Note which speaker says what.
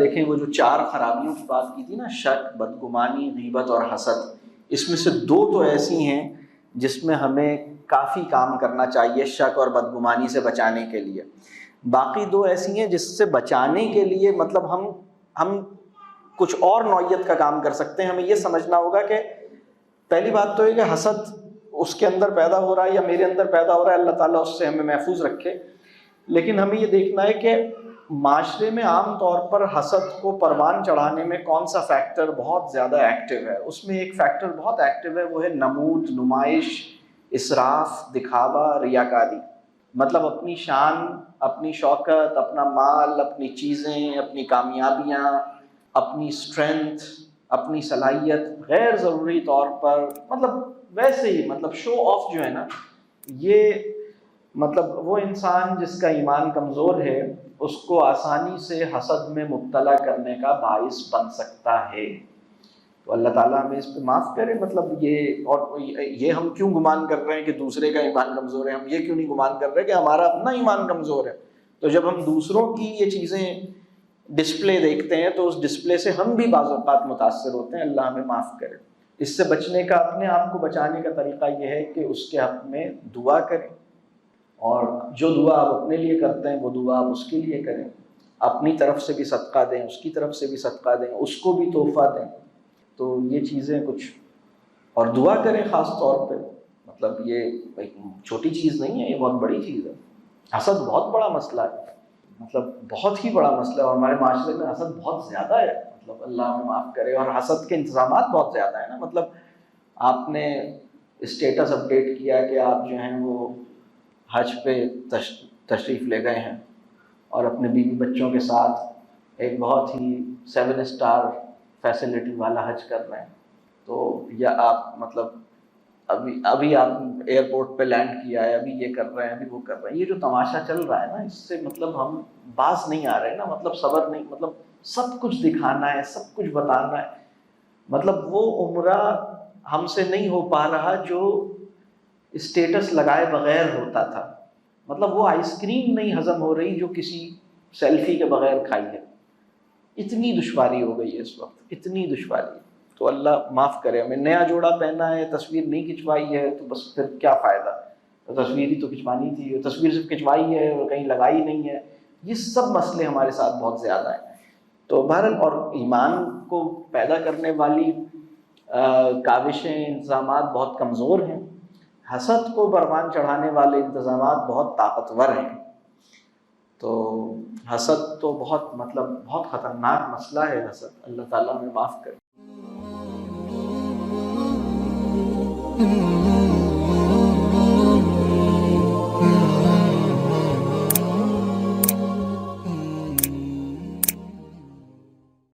Speaker 1: دیکھیں وہ جو 4 خرابیوں کی بات کی تھی نا، شک، بدگمانی، غیبت اور حسد، اس میں سے 2 تو ایسی ہیں جس میں ہمیں کافی کام کرنا چاہیے شک اور بدگمانی سے بچانے کے لیے. باقی 2 ایسی ہیں جس سے بچانے کے لیے مطلب ہم کچھ اور نوعیت کا کام کر سکتے ہیں. ہمیں یہ سمجھنا ہوگا کہ پہلی بات تو یہ کہ حسد اس کے اندر پیدا ہو رہا ہے یا میرے اندر پیدا ہو رہا ہے، اللہ تعالیٰ اس سے ہمیں محفوظ رکھے. لیکن ہمیں یہ دیکھنا ہے کہ معاشرے میں عام طور پر حسد کو پروان چڑھانے میں کون سا فیکٹر بہت زیادہ ایکٹیو ہے. اس میں ایک فیکٹر بہت ایکٹیو ہے، وہ ہے نمود، نمائش، اسراف، دکھاوا، ریاکاری. مطلب اپنی شان، اپنی شوکت، اپنا مال، اپنی چیزیں، اپنی کامیابیاں، اپنی اسٹرینتھ، اپنی صلاحیت غیر ضروری طور پر مطلب ویسے ہی مطلب شو آف جو ہے نا، یہ مطلب وہ انسان جس کا ایمان کمزور ہے اس کو آسانی سے حسد میں مبتلا کرنے کا باعث بن سکتا ہے. تو اللہ تعالیٰ ہمیں اس پہ معاف کرے. مطلب یہ ہم کیوں گمان کر رہے ہیں کہ دوسرے کا ایمان کمزور ہے؟ ہم یہ کیوں نہیں گمان کر رہے کہ ہمارا اپنا ایمان کمزور ہے؟ تو جب ہم دوسروں کی یہ چیزیں ڈسپلے دیکھتے ہیں تو اس ڈسپلے سے ہم بھی بعض اوقات متاثر ہوتے ہیں. اللہ ہمیں معاف کرے. اس سے بچنے کا، اپنے آپ کو بچانے کا طریقہ یہ ہے کہ اس کے حق میں دعا کریں، اور جو دعا آپ اپنے لیے کرتے ہیں وہ دعا آپ اس کے لیے کریں. اپنی طرف سے بھی صدقہ دیں، اس کی طرف سے بھی صدقہ دیں، اس کو بھی تحفہ دیں. تو یہ چیزیں کچھ، اور دعا کریں خاص طور پہ. مطلب یہ ایک چھوٹی چیز نہیں ہے، یہ بہت بڑی چیز ہے. حسد بہت بڑا مسئلہ ہے، مطلب بہت ہی بڑا مسئلہ ہے، اور ہمارے معاشرے میں حسد بہت زیادہ ہے. مطلب اللہ ہمیں معاف کرے. اور حسد کے انتظامات بہت زیادہ ہیں نا. مطلب آپ نے اسٹیٹس اپڈیٹ کیا کہ آپ جو ہیں وہ حج پہ تشریف لے گئے ہیں اور اپنے بیوی بچوں کے ساتھ ایک بہت ہی 7 اسٹار فیسلٹی والا حج کر رہے ہیں. تو یا آپ مطلب ابھی آپ ایئرپورٹ پہ لینڈ کیا ہے، ابھی یہ کر رہے ہیں، ابھی وہ کر رہے ہیں. یہ جو تماشا چل رہا ہے نا، اس سے مطلب ہم باز نہیں آ رہے نا. مطلب صبر نہیں، مطلب سب کچھ دکھانا ہے، سب کچھ بتانا ہے. مطلب وہ عمرہ ہم سے نہیں ہو پا رہا جو اسٹیٹس لگائے بغیر ہوتا تھا. مطلب وہ آئس کریم نہیں ہضم ہو رہی جو کسی سیلفی کے بغیر کھائی ہے. اتنی دشواری ہو گئی ہے اس وقت، اتنی دشواری. تو اللہ معاف کرے. ہمیں نیا جوڑا پہنا ہے، تصویر نہیں کھنچوائی ہے تو بس پھر کیا فائدہ؟ تصویر ہی تو کھنچوانی تھی، تصویر صرف کھنچوائی ہے اور کہیں لگائی نہیں ہے. یہ سب مسئلے ہمارے ساتھ بہت زیادہ ہیں. تو بہرحال، اور ایمان کو پیدا کرنے والی کاوشیں، انتظامات بہت کمزور ہیں. حسد کو پروان چڑھانے والے انتظامات بہت طاقتور ہیں. تو حسد تو بہت خطرناک مسئلہ ہے حسد. اللہ تعالیٰ ہمیں معاف کرے.